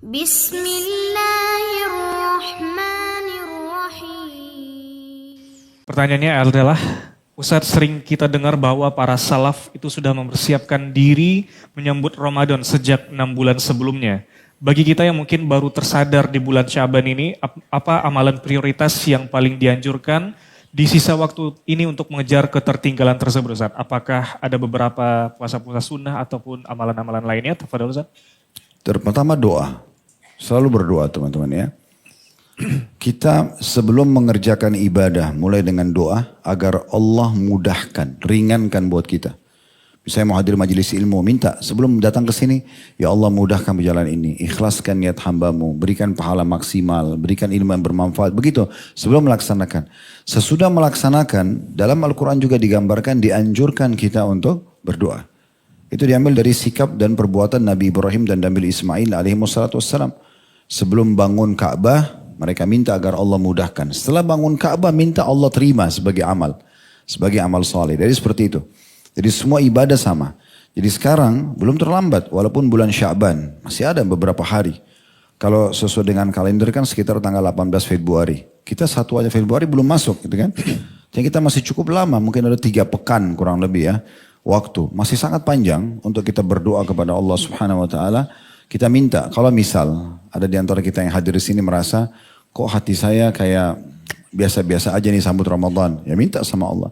Bismillahirrahmanirrahim. Pertanyaannya adalah, Ustadz, sering kita dengar bahwa para salaf itu sudah mempersiapkan diri menyambut Ramadan sejak 6 bulan sebelumnya. Bagi kita yang mungkin baru tersadar di bulan Syaban ini, apa amalan prioritas yang paling dianjurkan di sisa waktu ini untuk mengejar ketertinggalan tersebut, Ustadz? Apakah ada beberapa puasa-puasa sunnah ataupun amalan-amalan lainnya? Tafadhol, Ustadz. Pertama doa. Selalu berdoa teman-teman ya. Kita sebelum mengerjakan ibadah mulai dengan doa agar Allah mudahkan, ringankan buat kita. Misalnya mau hadir majelis ilmu, minta sebelum datang ke sini, ya Allah mudahkan berjalan ini, ikhlaskan niat hambamu, berikan pahala maksimal, berikan ilmu yang bermanfaat. Begitu sebelum melaksanakan. Sesudah melaksanakan, dalam Al-Quran juga digambarkan, dianjurkan kita untuk berdoa. Itu diambil dari sikap dan perbuatan Nabi Ibrahim dan Nabi Ismail alaihi wassalam. Sebelum bangun Ka'bah, mereka minta agar Allah mudahkan. Setelah bangun Ka'bah, minta Allah terima sebagai amal. Sebagai amal soleh. Jadi seperti itu. Jadi semua ibadah sama. Jadi sekarang belum terlambat. Walaupun bulan Sya'ban. Masih ada beberapa hari. Kalau sesuai dengan kalender kan sekitar tanggal 18 Februari. Kita 1 aja Februari belum masuk gitu kan. Jadi kita masih cukup lama. Mungkin ada 3 pekan kurang lebih ya. Waktu. Masih sangat panjang untuk kita berdoa kepada Allah Subhanahu Wa Taala. Kita minta, kalau misal ada di antara kita yang hadir di sini merasa, kok hati saya kayak biasa-biasa aja nih sambut Ramadan. Ya minta sama Allah.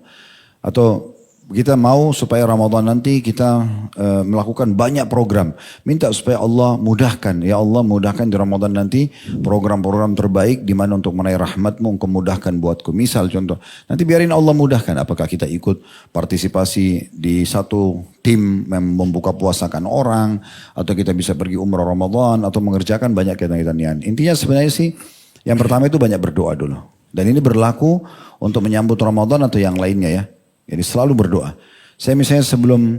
Atau kita mau supaya Ramadan nanti kita melakukan banyak program. Minta supaya Allah mudahkan. Ya Allah mudahkan di Ramadan nanti program-program terbaik di mana untuk meraih rahmatmu, engkau mudahkan buatku. Misal contoh, nanti biarin Allah mudahkan. Apakah kita ikut partisipasi di satu tim membuka puasakan orang, atau kita bisa pergi umrah Ramadan, atau mengerjakan banyak kegiatan. Intinya sebenarnya sih, yang pertama itu banyak berdoa dulu. Dan ini berlaku untuk menyambut Ramadan atau yang lainnya ya. Jadi selalu berdoa. Saya misalnya sebelum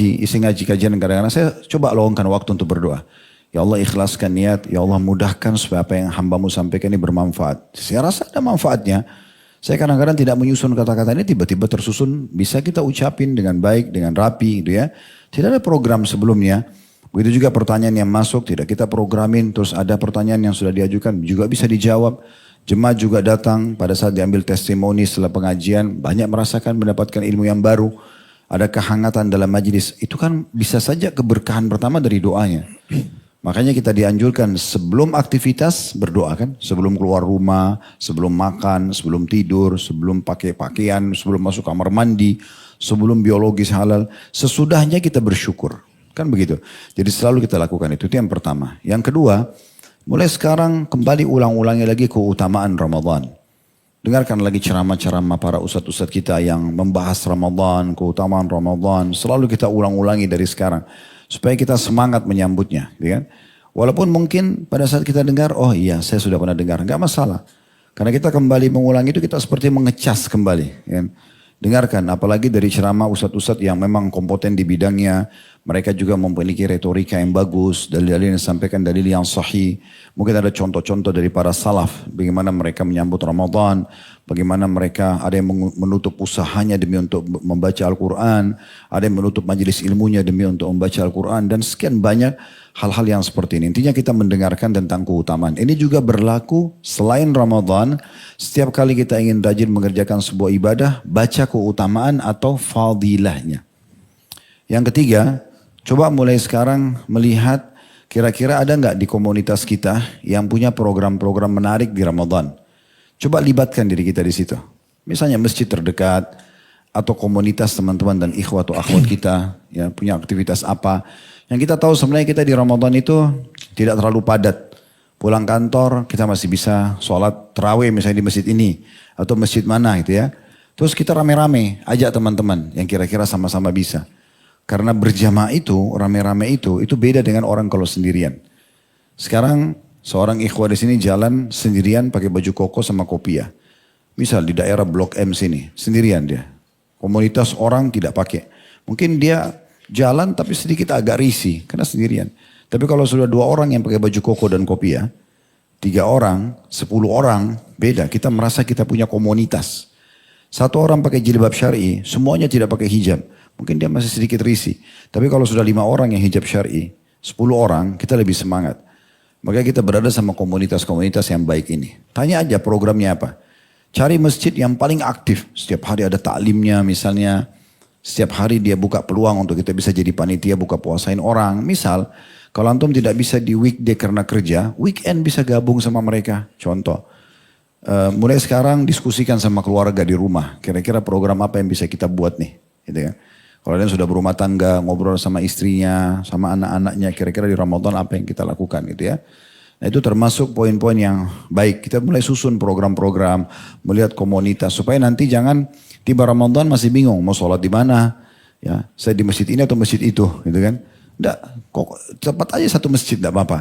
isi ngaji kajian kadang-kadang saya coba luangkan waktu untuk berdoa. Ya Allah ikhlaskan niat, ya Allah mudahkan supaya apa yang hambamu sampaikan ini bermanfaat. Saya rasa ada manfaatnya. Saya kadang-kadang tidak menyusun kata-kata ini, tiba-tiba tersusun, bisa kita ucapin dengan baik, dengan rapi gitu ya. Tidak ada program sebelumnya. Begitu juga pertanyaan yang masuk, tidak kita programin, terus ada pertanyaan yang sudah diajukan, juga bisa dijawab. Jemaat juga datang pada saat diambil testimoni setelah pengajian, banyak merasakan mendapatkan ilmu yang baru. Ada kehangatan dalam majelis, itu kan bisa saja keberkahan pertama dari doanya. Makanya kita dianjurkan sebelum aktivitas berdoa kan. Sebelum keluar rumah, sebelum makan, sebelum tidur, sebelum pakai pakaian, sebelum masuk kamar mandi, sebelum biologis halal. Sesudahnya kita bersyukur. Kan begitu. Jadi selalu kita lakukan itu yang pertama. Yang kedua, mulai sekarang kembali ulang-ulangi lagi keutamaan Ramadan. Dengarkan lagi ceramah-ceramah para ustadz-ustadz kita yang membahas Ramadan, keutamaan Ramadan. Selalu kita ulang-ulangi dari sekarang. Supaya kita semangat menyambutnya. Gitu kan? Walaupun mungkin pada saat kita dengar, oh iya saya sudah pernah dengar. Enggak masalah. Karena kita kembali mengulang itu kita seperti mengecas kembali. Gitu kan? Dengarkan, apalagi dari ceramah ustadz-ustadz yang memang kompeten di bidangnya. Mereka juga memiliki retorika yang bagus, dalil-dalil yang disampaikan, dalil yang sahih. Mungkin ada contoh-contoh dari para salaf, bagaimana mereka menyambut Ramadan, bagaimana mereka ada yang menutup usahanya demi untuk membaca Al-Quran, ada yang menutup majelis ilmunya demi untuk membaca Al-Quran, dan sekian banyak hal-hal yang seperti ini. Intinya kita mendengarkan tentang keutamaan. Ini juga berlaku selain Ramadan, setiap kali kita ingin rajin mengerjakan sebuah ibadah, baca keutamaan atau fadilahnya. Yang ketiga, coba mulai sekarang melihat kira-kira ada nggak di komunitas kita yang punya program-program menarik di Ramadan. Coba libatkan diri kita di situ. Misalnya masjid terdekat atau komunitas teman-teman dan ikhwat atau akhwat kita yang punya aktivitas apa. Yang kita tahu sebenarnya kita di Ramadan itu tidak terlalu padat. Pulang kantor kita masih bisa sholat tarawih misalnya di masjid ini atau masjid mana gitu ya. Terus kita rame-rame ajak teman-teman yang kira-kira sama-sama bisa. Karena berjamaah itu, rame-rame itu beda dengan orang kalau sendirian. Sekarang seorang ikhwah di sini jalan sendirian pakai baju koko sama kopiah. Misal di daerah Blok M sini, sendirian dia. Komunitas orang tidak pakai. Mungkin dia jalan tapi sedikit agak risih karena sendirian. Tapi kalau sudah 2 orang yang pakai baju koko dan kopiah, 3 orang, 10 orang, beda. Kita merasa kita punya komunitas. 1 orang pakai jilbab syar'i, semuanya tidak pakai hijab. Mungkin dia masih sedikit risih. Tapi kalau sudah 5 orang yang hijab syar'i, 10 orang, kita lebih semangat. Makanya kita berada sama komunitas-komunitas yang baik ini. Tanya aja programnya apa. Cari masjid yang paling aktif. Setiap hari ada taklimnya misalnya. Setiap hari dia buka peluang untuk kita bisa jadi panitia buka puasain orang. Misal, kalau antum tidak bisa di weekday karena kerja, weekend bisa gabung sama mereka. Contoh, mulai sekarang diskusikan sama keluarga di rumah. Kira-kira program apa yang bisa kita buat nih. Gitu kan. Kalau kalian sudah berumah tangga, ngobrol sama istrinya, sama anak-anaknya, kira-kira di Ramadan apa yang kita lakukan gitu ya. Nah itu termasuk poin-poin yang baik. Kita mulai susun program-program, melihat komunitas. Supaya nanti jangan tiba Ramadan masih bingung mau sholat di mana. Ya, saya di masjid ini atau masjid itu gitu kan. Enggak, kok cepat aja satu masjid enggak apa-apa.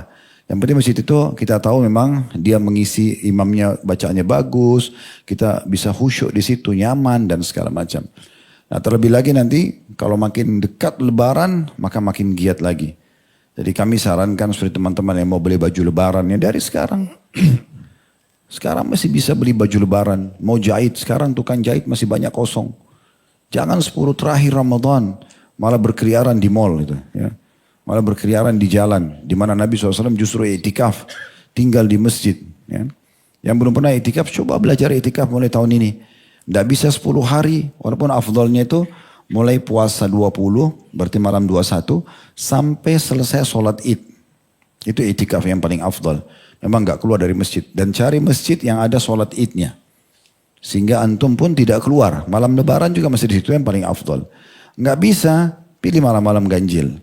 Yang penting masjid itu kita tahu memang dia mengisi imamnya bacaannya bagus. Kita bisa khusyuk di situ, nyaman dan segala macam. Nah terlebih lagi nanti kalau makin dekat lebaran maka makin giat lagi. Jadi kami sarankan seperti teman-teman yang mau beli baju lebaran ya dari sekarang. Sekarang masih bisa beli baju lebaran. Mau jahit sekarang tukang jahit masih banyak kosong. Jangan 10 terakhir Ramadan malah berkeliaran di mall gitu ya. Malah berkeliaran di jalan. Di mana Nabi SAW justru itikaf tinggal di masjid. Ya. Yang belum pernah itikaf coba belajar itikaf mulai tahun ini. Tidak bisa 10 hari, walaupun afdolnya itu mulai puasa 20, berarti malam 21, sampai selesai sholat id. Itu itikaf yang paling afdol. Memang nggak keluar dari masjid. Dan cari masjid yang ada sholat idnya. Sehingga antum pun tidak keluar. Malam lebaran juga masih di situ yang paling afdol. Nggak bisa, pilih malam-malam ganjil.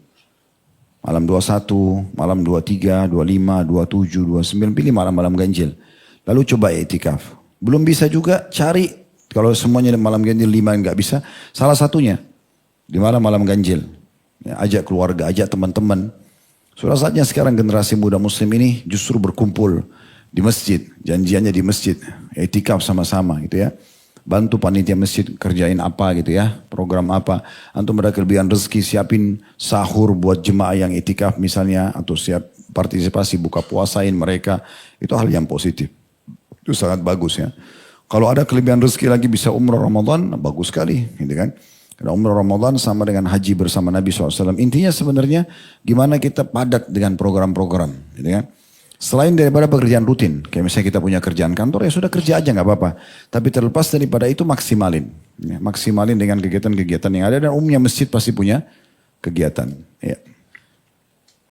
Malam 21, malam 23, 25, 27, 29, pilih malam-malam ganjil. Lalu coba itikaf. Belum bisa juga cari. Kalau semuanya malam ganjil 5 nggak bisa, salah satunya di malam ganjil. Ya, ajak keluarga, ajak teman-teman. Sudah saatnya sekarang generasi muda muslim ini justru berkumpul di masjid. Janjiannya di masjid, itikaf sama-sama gitu ya. Bantu panitia masjid kerjain apa gitu ya, program apa. Antum ada kelebihan rezeki siapin sahur buat jemaah yang itikaf misalnya. Atau siap partisipasi buka puasain mereka. Itu hal yang positif. Itu sangat bagus ya. Kalau ada kelebihan rezeki lagi bisa umrah Ramadan, bagus sekali, gitu kan? Karena umrah Ramadan sama dengan haji bersama Nabi SAW. Intinya sebenarnya gimana kita padat dengan program-program, gitu kan? Selain daripada pekerjaan rutin, kayak misalnya kita punya kerjaan kantor, ya sudah kerja aja nggak apa-apa. Tapi terlepas daripada itu maksimalin, ya, maksimalin dengan kegiatan-kegiatan yang ada dan umumnya masjid pasti punya kegiatan. Ya.